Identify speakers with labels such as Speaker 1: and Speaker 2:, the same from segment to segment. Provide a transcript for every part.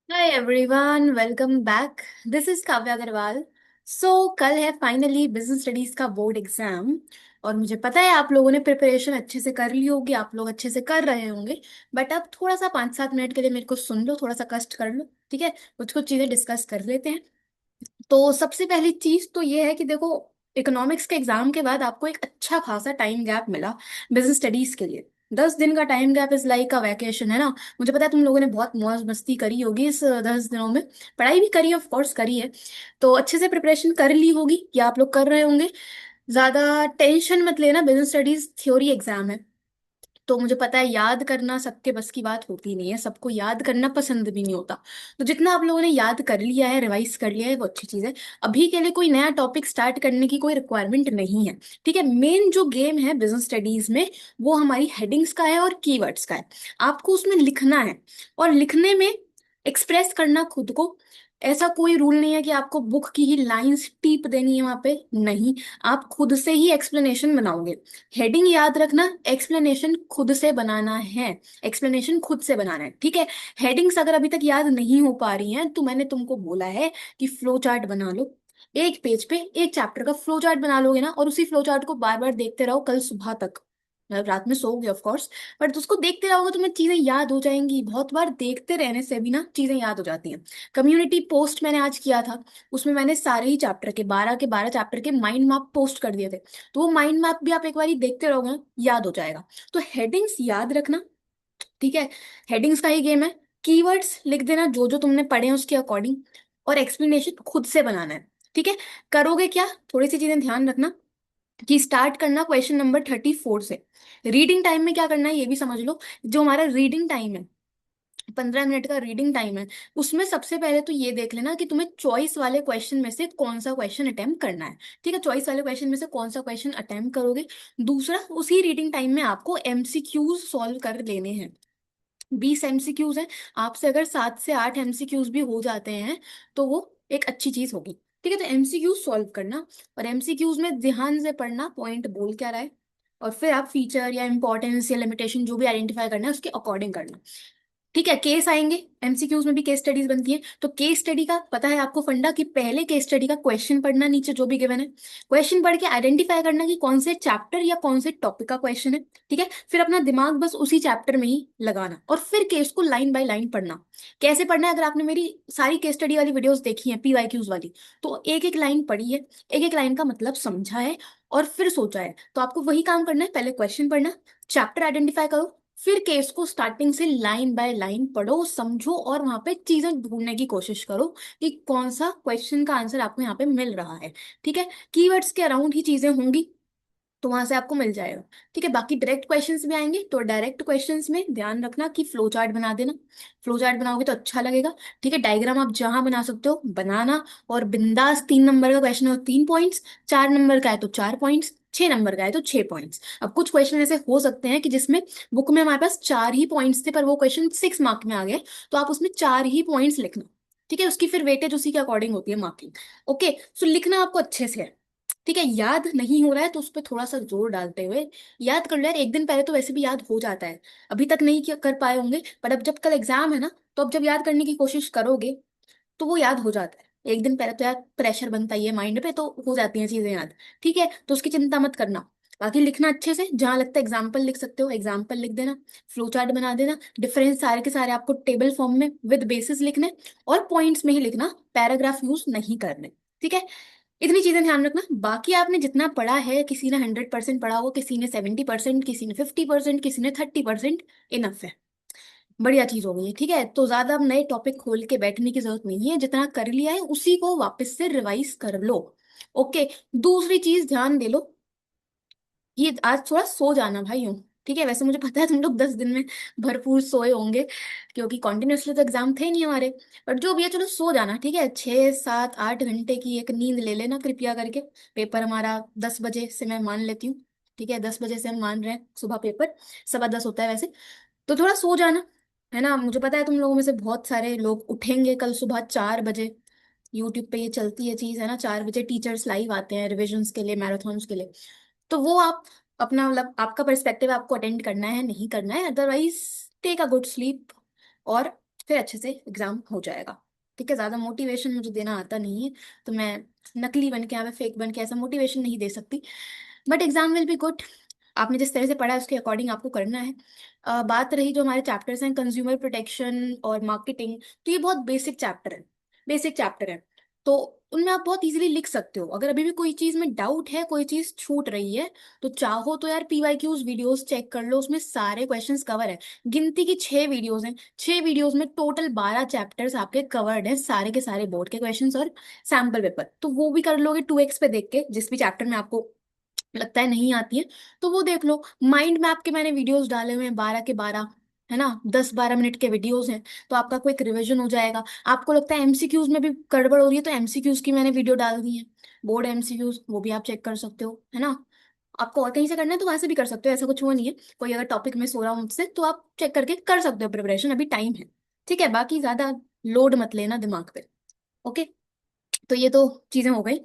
Speaker 1: Hi everyone, welcome back. This is Kavya Agarwal. So कल है finally business studies का board exam. और मुझे पता है आप लोगों ने प्रिपरेशन अच्छे से कर ली होगी, आप लोग अच्छे से कर रहे होंगे। बट अब थोड़ा सा 5-7 मिनट के लिए मेरे को सुन लो, थोड़ा सा कष्ट कर लो। ठीक है, कुछ कुछ चीजें डिस्कस कर लेते हैं। तो सबसे पहली चीज तो ये है कि देखो, इकोनॉमिक्स के एग्जाम के बाद आपको एक अच्छा खासा टाइम गैप मिला बिजनेस स्टडीज के लिए। 10 दिन का time gap is like a vacation, है ना। मुझे पता है तुम लोगों ने बहुत मौज मस्ती करी होगी इस 10 दिनों में। पढ़ाई भी करी है, ऑफ कोर्स करी है। तो अच्छे से प्रिपरेशन कर ली होगी या आप लोग कर रहे होंगे। ज्यादा टेंशन मत लेना, बिजनेस स्टडीज थ्योरी एग्जाम है। तो मुझे पता है याद करना सबके बस की बात होती नहीं है, सबको याद करना पसंद भी नहीं होता। तो जितना आप लोगों ने याद कर लिया है, रिवाइज कर लिया है, वो अच्छी चीज है। अभी के लिए कोई नया टॉपिक स्टार्ट करने की कोई रिक्वायरमेंट नहीं है। ठीक है, मेन जो गेम है बिजनेस स्टडीज में वो हमारी हेडिंग्स का है और कीवर्ड्स का है। आपको उसमें लिखना है, और लिखने में एक्सप्रेस करना खुद को। ऐसा कोई रूल नहीं है कि आपको बुक की ही लाइंस टीप देनी है वहां पे, नहीं। आप खुद से ही एक्सप्लेनेशन बनाओगे। हेडिंग याद रखना, एक्सप्लेनेशन खुद से बनाना है। एक्सप्लेनेशन खुद से बनाना है, ठीक है। हेडिंग्स अगर अभी तक याद नहीं हो पा रही हैं तो मैंने तुमको बोला है कि फ्लो चार्ट बना लो। एक पेज पे एक चैप्टर का फ्लो चार्ट बना लोगे ना, और उसी फ्लो चार्ट को बार बार देखते रहो कल सुबह तक। मतलब रात में सोओगे ऑफ कोर्स, बट उसको देखते रहोगे तुम्हें चीजें याद हो जाएंगी। बहुत बार देखते रहने से भी ना चीजें याद हो जाती हैं। कम्युनिटी पोस्ट मैंने आज किया था, उसमें मैंने सारे ही चैप्टर के 12 चैप्टर के माइंड मैप पोस्ट कर दिए थे। तो वो माइंड मैप भी आप एक बार देखते रहोगे ना, याद हो जाएगा। तो हेडिंग्स याद रखना, ठीक है। हेडिंग्स का ही गेम है। कीवर्ड्स लिख देना जो जो तुमने पढ़े हैं उसके अकॉर्डिंग, और एक्सप्लेनेशन खुद से बनाना है। ठीक है, करोगे क्या, थोड़ी सी चीजें ध्यान रखना कि स्टार्ट करना क्वेश्चन नंबर 34 से। रीडिंग टाइम में क्या करना है ये भी समझ लो। जो हमारा रीडिंग टाइम है, 15 मिनट का रीडिंग टाइम है, उसमें सबसे पहले तो ये देख लेना कि तुम्हें चॉइस वाले क्वेश्चन में से कौन सा क्वेश्चन अटेम्प्ट करना है। ठीक है, चॉइस वाले क्वेश्चन में से कौन सा क्वेश्चन अटेम्प्ट करोगे। दूसरा, उसी रीडिंग टाइम में आपको एमसीक्यूज सॉल्व कर लेने हैं। 20 एमसीक्यूज हैं। आपसे अगर 7 से 8 एमसीक्यूज भी हो जाते हैं तो वो एक अच्छी चीज होगी। ठीक है, तो एमसीक्यूज सॉल्व करना, और एमसीक्यूज में ध्यान से पढ़ना पॉइंट बोल क्या रहा है, और फिर आप फीचर या इंपॉर्टेंस या लिमिटेशन जो भी आइडेंटिफाई करना है उसके अकॉर्डिंग करना। ठीक है, केस आएंगे, एमसीक्यूज में भी केस स्टडीज बनती है। तो केस स्टडी का पता है आपको फंडा कि पहले केस स्टडी का क्वेश्चन पढ़ना, नीचे जो भी गिवन है क्वेश्चन पढ़ के आइडेंटिफाई करना कि कौन से चैप्टर या कौन से टॉपिक का क्वेश्चन है। ठीक है, फिर अपना दिमाग बस उसी चैप्टर में ही लगाना, और फिर केस को लाइन बाय लाइन पढ़ना। कैसे पढ़ना है, अगर आपने मेरी सारी केस स्टडी वाली वीडियोस देखी हैं, पीवाईक्यूज वाली, तो एक एक लाइन पढ़ी है, एक एक लाइन का मतलब समझा है, और फिर सोचा है। तो आपको वही काम करना है, पहले क्वेश्चन पढ़ना, चैप्टर आइडेंटिफाई करो, फिर केस को स्टार्टिंग से लाइन बाय लाइन पढ़ो, समझो, और वहां पे चीजें ढूंढने की कोशिश करो कि कौन सा क्वेश्चन का आंसर आपको यहाँ पे मिल रहा है। ठीक है, कीवर्ड्स के अराउंड ही चीजें होंगी, तो वहां से आपको मिल जाएगा। ठीक है, बाकी डायरेक्ट क्वेश्चंस भी आएंगे, तो डायरेक्ट क्वेश्चंस में ध्यान रखना कि फ्लो चार्ट बना देना। फ्लो चार्ट बनाओगे तो अच्छा लगेगा। ठीक है, डायग्राम आप जहां बना सकते हो बनाना, और बिंदास 3 नंबर का क्वेश्चन हो 3 पॉइंट्स, 4 नंबर का है तो 4 पॉइंट्स, 6 नंबर का है तो 6 पॉइंट्स। अब कुछ क्वेश्चन ऐसे हो सकते हैं कि जिसमें बुक में हमारे पास 4 ही पॉइंट्स थे, पर वो क्वेश्चन 6 मार्क में आ गए, तो आप उसमें 4 ही पॉइंट्स लिखना। ठीक है, उसकी फिर वेटेज उसी के अकॉर्डिंग होती है मार्किंग। ओके, सो लिखना आपको अच्छे से है। ठीक है, याद नहीं हो रहा है तो उस पर थोड़ा सा जोर डालते हुए याद कर लो यार। एक दिन पहले तो वैसे भी याद हो जाता है, अभी तक नहीं कर पाए होंगे, पर अब जब कल एग्जाम है ना, तो अब जब याद करने की कोशिश करोगे तो वो याद हो जाता है। एक दिन पहले तो यार प्रेशर बनता ही है माइंड पे, तो हो जाती हैं चीजें याद। ठीक है, तो उसकी चिंता मत करना। बाकी लिखना अच्छे से, जहां लगता है एग्जाम्पल लिख सकते हो एग्जाम्पल लिख देना, फ्लो चार्ट बना देना, डिफरेंस सारे के सारे आपको टेबल फॉर्म में विद बेसिस लिखने, और पॉइंट्स में ही लिखना, पैराग्राफ यूज नहीं करने। ठीक है, इतनी चीजें ध्यान रखना। बाकी आपने जितना पढ़ा है, किसी ने 100% पढ़ा हो, किसी ने 70%, किसी ने 50%, किसी ने 30%, इनफ है। बढ़िया चीज हो गई है। ठीक है, तो ज्यादा अब नए टॉपिक खोल के बैठने की जरूरत नहीं है, जितना कर लिया है उसी को वापस से रिवाइज कर लो। ओके, दूसरी चीज ध्यान दे लो, ये आज थोड़ा सो जाना भाइयों। ठीक है, वैसे मुझे पता है तुम लोग 10 दिन में भरपूर सोए होंगे, क्योंकि कॉन्टिन्यूसली तो एग्जाम थे नहीं हमारे। पर जो भी है चलो सो जाना, ठीक है। 6 7 8 घंटे की एक नींद ले लेना कृपया करके। पेपर हमारा 10 बजे से मैं मान लेती हूँ। ठीक है, 10 बजे से हम मान रहे हैं सुबह पेपर, 10:15 होता है वैसे। तो थोड़ा सो जाना, है ना। मुझे पता है तुम लोगों में से बहुत सारे लोग उठेंगे कल सुबह 4 बजे। यूट्यूब पे ये चलती है चीज, है ना, 4 बजे टीचर्स लाइव आते हैं रिविजन्स के लिए, मैराथन्स के लिए। तो वो आप अपना मतलब आपका पर्सपेक्टिव आपको अटेंड करना है नहीं करना है, otherwise take a good sleep, और फिर अच्छे से एग्जाम हो जाएगा। ठीक है, ज्यादा मोटिवेशन मुझे देना आता नहीं है, तो मैं नकली बन के, यहाँ पे फेक बन के ऐसा मोटिवेशन नहीं दे सकती। But exam will be good. आपने जिस तरह से पढ़ा है उसके अकॉर्डिंग आपको करना है। बात रही जो हमारे चैप्टर्स हैं, कंज्यूमर प्रोटेक्शन और मार्केटिंग, तो ये बहुत बेसिक चैप्टर है। बेसिक चैप्टर है, तो उनमें आप बहुत इजीली लिख सकते हो। अगर अभी भी कोई चीज में डाउट है, कोई चीज छूट रही है, तो चाहो तो यार पीवाईक्यूज वीडियोस चेक कर लो, उसमें सारे क्वेश्चंस कवर है। गिनती की 6 वीडियोस हैं, 6 वीडियोस में टोटल 12 चैप्टर्स आपके कवर्ड हैं, सारे के सारे बोर्ड के क्वेश्चंस और सैम्पल पेपर। तो वो भी कर लोगे 2x पे देख के, जिस भी चैप्टर में आपको लगता है नहीं आती है तो वो देख लो। माइंड मैप के मैंने वीडियोस डाले हुए हैं 12 के 12, है ना, 10-12 मिनट के वीडियोस हैं। तो आपका कोई रिविजन हो जाएगा। आपको लगता है एमसीक्यूज में भी गड़बड़ हो रही है, तो एमसीक्यूज की मैंने वीडियो डाल दी है, बोर्ड एमसीक्यूज, वो भी आप चेक कर सकते हो, है ना। आपको और कहीं से करना है तो वहां से भी कर सकते हो, ऐसा कुछ वो नहीं है। कोई अगर टॉपिक में सो रहा हूँ मुझसे तो आप चेक करके कर सकते हो प्रिपरेशन, अभी टाइम है। ठीक है, बाकी ज्यादा लोड मत लेना दिमाग पे। ओके, तो ये तो चीजें हो गई।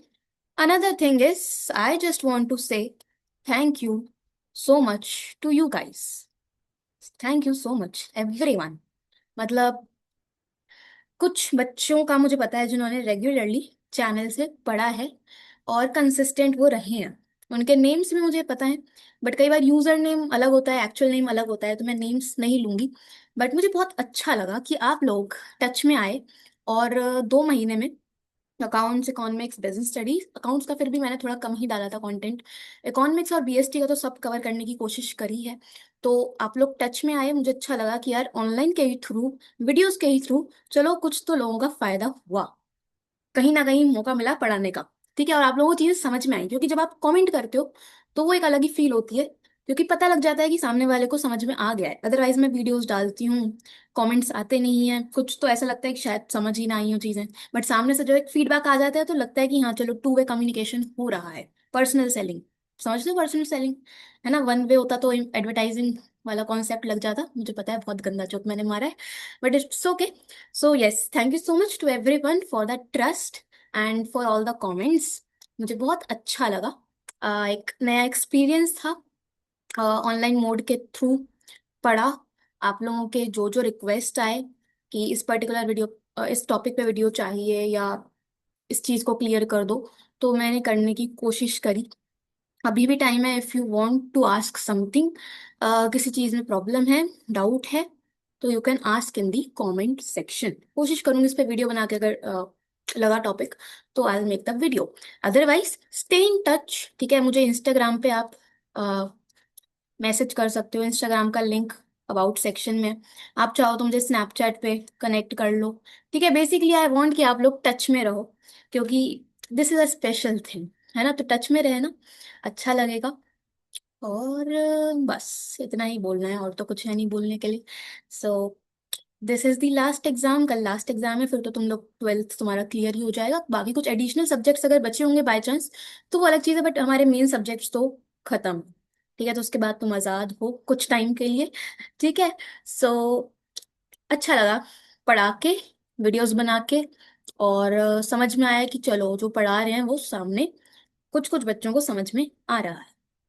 Speaker 1: Another thing is, I just want to say thank you so much to you guys. Thank you so much, everyone. मतलब कुछ बच्चों का मुझे पता है जिन्होंने रेगुलरली चैनल से पढ़ा है और कंसिस्टेंट वो रहे हैं। उनके नेम्स भी मुझे पता है, बट कई बार यूजर नेम अलग होता है, एक्चुअल नेम अलग होता है, तो मैं नेम्स नहीं लूंगी। बट मुझे बहुत अच्छा लगा कि आप लोग टच में आए, और 2 महीने में accounts, economics, business studies, accounts का फिर भी मैंने थोड़ा कम ही डाला था कंटेंट। इकोनॉमिक्स और बीएसटी का तो सब कवर करने की कोशिश करी है। तो आप लोग टच में आए, मुझे अच्छा लगा कि यार ऑनलाइन के ही थ्रू, वीडियोस के ही थ्रू, चलो कुछ तो लोगों का फायदा हुआ, कहीं ना कहीं मौका मिला पढ़ाने का। ठीक है, और आप लोगों को चीजें समझ में आई, क्योंकि जब आप कमेंट करते हो तो वो एक अलग ही फील होती है, क्योंकि पता लग जाता है कि सामने वाले को समझ में आ गया है। अदरवाइज मैं वीडियोस डालती हूँ, कमेंट्स आते नहीं है, कुछ तो ऐसा लगता है कि शायद समझ ही ना आई हो चीजें। बट सामने से जो एक फीडबैक आ जाता है तो लगता है कि हाँ चलो, 2 वे कम्युनिकेशन हो रहा है। पर्सनल सेलिंग, समझ लो पर्सनल सेलिंग, है ना। 1 वे होता तो एडवर्टाइजिंग वाला कॉन्सेप्ट लग जाता। मुझे पता है बहुत गंदा जोक मैंने मारा है, but it's okay. So yes, thank you so much to everyone for the trust and for all the comments. मुझे बहुत अच्छा लगा। एक नया एक्सपीरियंस था, ऑनलाइन मोड के थ्रू पढ़ा। आप लोगों के जो जो रिक्वेस्ट आए कि इस पर्टिकुलर वीडियो, इस टॉपिक पे वीडियो चाहिए, या इस चीज़ को क्लियर कर दो, तो मैंने करने की कोशिश करी। अभी भी टाइम है, if you want to ask something, किसी चीज़ में प्रॉब्लम है, डाउट है, तो you can ask in the comment section. कोशिश करूंगी इस पे वीडियो बना के, अगर लगा टॉपिक तो I will make the video. Otherwise stay in touch. ठीक है, मुझे इंस्टाग्राम पे आप मैसेज कर सकते हो, इंस्टाग्राम का लिंक अबाउट सेक्शन में। आप चाहो तो मुझे स्नैपचैट पे कनेक्ट कर लो। ठीक है, बेसिकली आई वांट कि आप लोग टच में रहो, क्योंकि this is a special thing, है ना। तो टच में रहे ना, अच्छा लगेगा। और बस इतना ही बोलना है, और तो कुछ है नहीं बोलने के लिए। So this is the last exam, कल लास्ट एग्जाम है, फिर तो तुम लोग 12th तुम्हारा क्लियर ही हो जाएगा। बाकी कुछ एडिशनल सब्जेक्ट्स अगर बचे होंगे बाय चांस तो वो अलग चीज़ है, बट हमारे मेन सब्जेक्ट्स तो खत्म। ठीक है, तो उसके बाद तुम आज़ाद हो कुछ टाइम के लिए। ठीक है, सो अच्छा लगा पढ़ा के, वीडियोस बना के, और समझ में आया कि चलो जो पढ़ा रहे हैं वो सामने कुछ कुछ बच्चों को समझ में आ रहा है।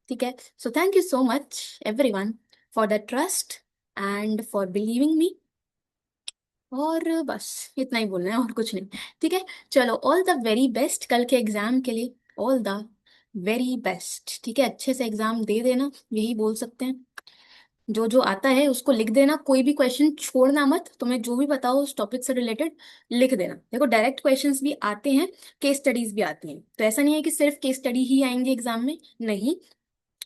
Speaker 1: ठीक है, so thank you so much everyone for the trust and for believing मी। और बस इतना ही बोलना है, और कुछ नहीं। ठीक है, चलो, ऑल द वेरी बेस्ट कल के एग्जाम के लिए, ऑल द वेरी बेस्ट। ठीक है, अच्छे से एग्जाम दे देना, यही बोल सकते हैं। जो जो आता है उसको लिख देना, कोई भी क्वेश्चन छोड़ना मत। तुम्हें जो भी पता हो उस टॉपिक से रिलेटेड लिख देना। देखो, डायरेक्ट क्वेश्चंस भी आते हैं, केस स्टडीज भी आती हैं, तो ऐसा नहीं है कि सिर्फ केस स्टडी ही आएंगे एग्जाम में, नहीं,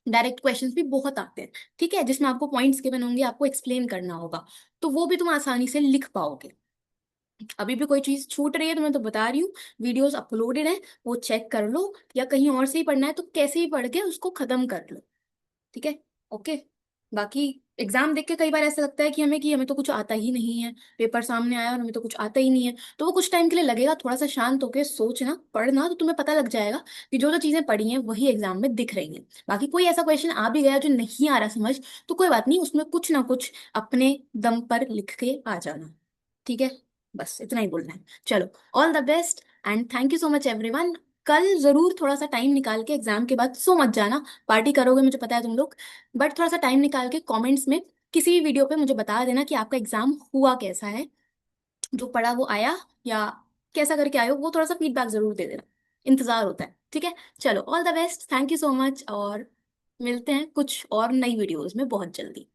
Speaker 1: डायरेक्ट क्वेश्चंस भी बहुत आते हैं। ठीक है, जिसमें आपको पॉइंट्स गिवन होंगे, आपको एक्सप्लेन करना होगा, तो वो भी तुम आसानी से लिख पाओगे। अभी भी कोई चीज छूट रही है तो मैं तो बता रही हूँ, वीडियोस अपलोडेड है, वो चेक कर लो, या कहीं और से ही पढ़ना है तो कैसे ही पढ़ के उसको खत्म कर लो। ठीक है, ओके। बाकी एग्जाम देख के कई बार ऐसा लगता है कि हमें तो कुछ आता ही नहीं है, पेपर सामने आया और हमें तो कुछ आता ही नहीं है, तो वो कुछ टाइम के लिए लगेगा। थोड़ा सा शांत होकर सोचना, पढ़ना, तो तुम्हें पता लग जाएगा कि जो जो चीजें पढ़ी हैं वही एग्जाम में दिख रही हैं। बाकी कोई ऐसा क्वेश्चन आ भी गया जो नहीं आ रहा समझ, तो कोई बात नहीं, उसमें कुछ ना कुछ अपने दम पर लिख के आ जाना। ठीक है, बस इतना ही बोलना है। चलो, all the best and thank you so much everyone. कल जरूर थोड़ा सा टाइम निकाल के, एग्जाम के बाद सो मत जाना, पार्टी करोगे मुझे पता है तुम लोग, बट थोड़ा सा टाइम निकाल के कमेंट्स में किसी भी वीडियो पे मुझे बता देना कि आपका एग्जाम हुआ कैसा है। जो पढ़ा वो आया या कैसा करके आयो, वो थोड़ा सा फीडबैक जरूर दे देना। इंतजार होता है, ठीक है। चलो, all the best, thank you so much, और मिलते हैं कुछ और नई वीडियोस में बहुत जल्दी।